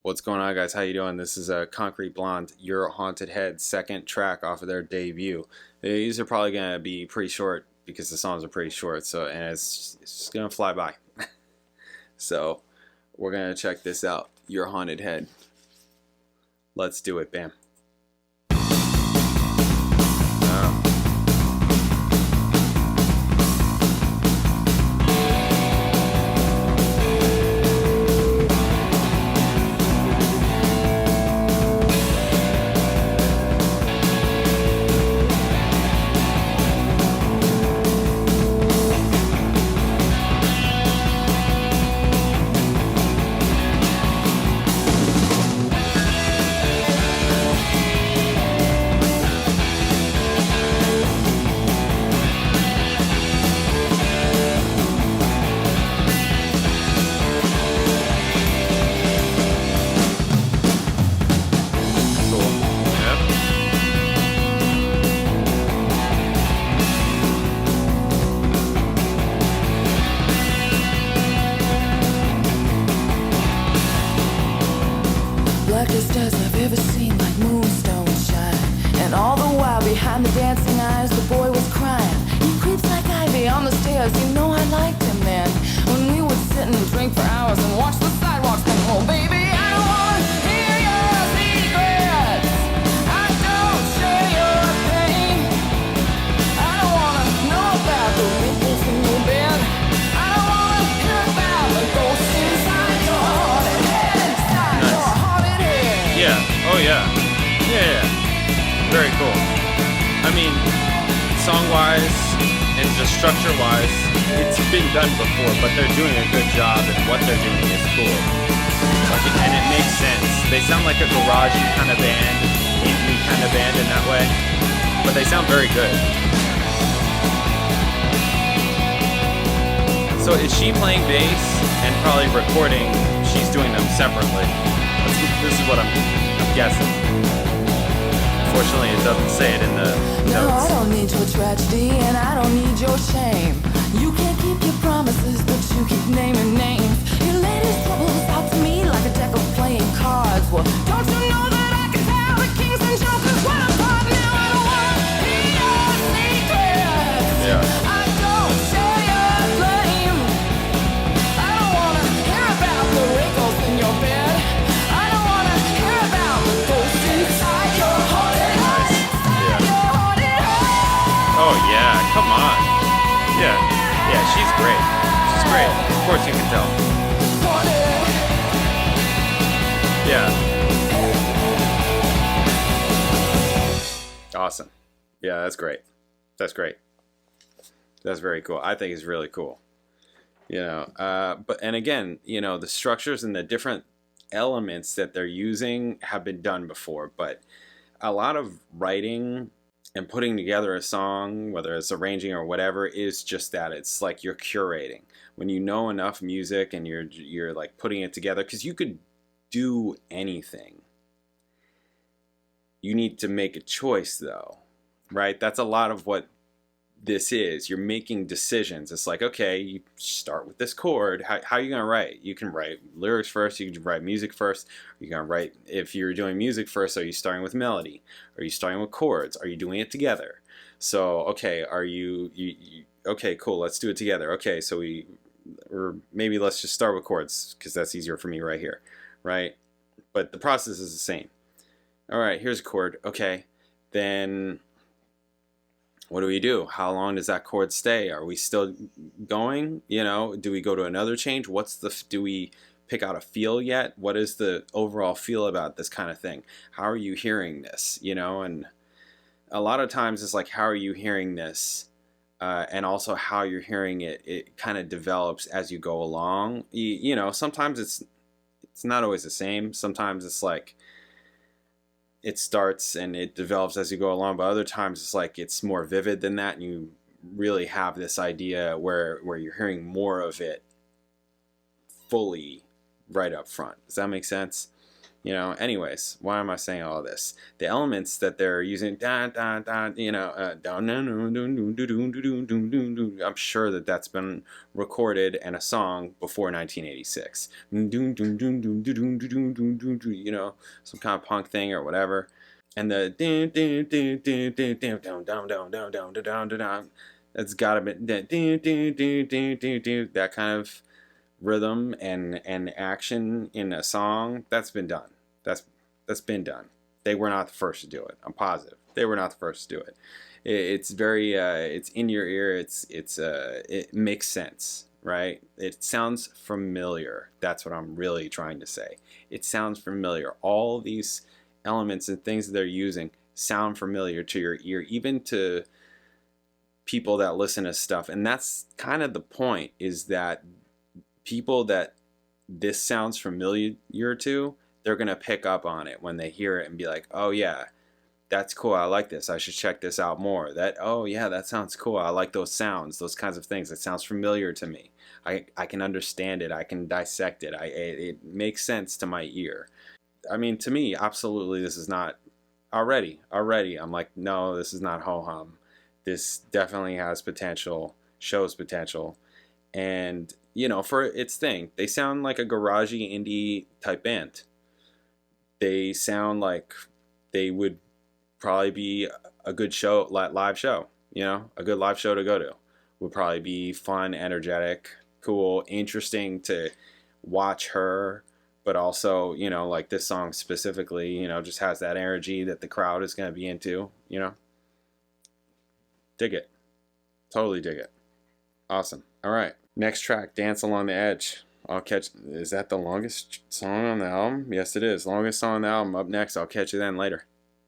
What's going on, guys? How you doing? This is a Concrete Blonde, Your Haunted Head, second track off of their debut. These are probably going to be pretty short because the songs are pretty short, and it's just going to fly by. So we're going to check this out, Your Haunted Head. Let's do it, bam. Blackest as I've ever seen, like moonstones shine. And all the while behind the dancing eyes, the boy was crying. He creeps like ivy on the stairs, you know I liked him then. When we would sit and drink for hours and watch the sidewalks spin. Oh baby, I don't want to hear your secrets. I don't share your pain. I don't want to know about the wrinkles in your bed. I don't want to hear about the ghosts inside your haunted head. Inside your haunted head. Yeah, oh yeah. Yeah. Very cool. I mean, song-wise and just structure-wise, it's been done before, but they're doing a good job, and what they're doing is cool. And it makes sense. They sound like a garagey kind of band, indie kind of band in that way, but they sound very good. So is she playing bass and probably recording? She's doing them separately. This is what I'm guessing. Unfortunately, it doesn't say it in the notes. No, I don't need your tragedy and I don't need your shame. You can't keep your promises, but you keep naming names. Your latest troubles out to me like a deck of playing cards. Well, don't you know that I can tell the kings and jokers what I'm part now? I don't want to hear your secrets. Yeah. I don't share your blame. I don't want to hear about the wrinkles in your bed. I don't want to hear about the ghosts inside your haunted head. Inside your haunted head. Oh yeah, come on. Yeah, she's great. She's great. Of course you can tell. Yeah. Awesome. Yeah, that's great. That's great. That's very cool. I think it's really cool. But again, the structures and the different elements that they're using have been done before, but a lot of writing and putting together a song, whether it's arranging or whatever, is just that. It's like you're curating. When you know enough music and you're like putting it together, because you could do anything. You need to make a choice though, right? That's a lot of what this is. You're making decisions. It's like, okay, you start with this chord. How are you going to write? You can write lyrics first. You can write music first. You're going to write, if you're doing music first, are you starting with melody? Are you starting with chords? Are you doing it together? So, okay, are you okay, cool, let's do it together. Okay, so or maybe let's just start with chords because that's easier for me right here, right? But the process is the same. All right, here's a chord. Okay, then what do we do? How long does that chord stay? Are we still going? Do we go to another change? Do we pick out a feel yet? What is the overall feel about this kind of thing? How are you hearing this? And a lot of times it's like, how are you hearing this? And also how you're hearing it, it kind of develops as you go along. Sometimes it's not always the same. Sometimes it's like, it starts and it develops as you go along, but other times it's like it's more vivid than that, and you really have this idea where you're hearing more of it fully right up front. Does that make sense? You know, anyways, why am I saying all this? The elements that they're using, I'm sure that that's been recorded and a song before 1986. You know, some kind of punk thing or whatever. And the that's gotta be that kind of rhythm and action in a song. That's been done. That's been done. They were not the first to do it. I'm positive they were not the first to do it. It's very it's in your ear. It makes sense, right? It sounds familiar. That's what I'm really trying to say. It sounds familiar. All these elements and things that they're using sound familiar to your ear, even to people that listen to stuff. And that's kind of the point, is that people that this sounds familiar to, they're going to pick up on it when they hear it and be like, oh yeah, that's cool, I like this, I should check this out more. Oh yeah, that sounds cool, I like those sounds, those kinds of things. That sounds familiar to me. I can understand it, I can dissect it. It makes sense to my ear. I mean, to me, absolutely, this is not already. I'm like, no, this is not ho-hum. This definitely has potential, shows potential. And, you know, for its thing, they sound like a garagey indie type band. They sound like they would probably be a good show, live show, you know, a good live show to go to. Would probably be fun, energetic, cool, interesting to watch her, but also, you know, like this song specifically, you know, just has that energy that the crowd is going to be into, you know. Dig it. Totally dig it. Awesome. All right. Next track, Dance Along the Edge. Is that the longest song on the album? Yes, it is. Longest song on the album. Up next, I'll catch you then later.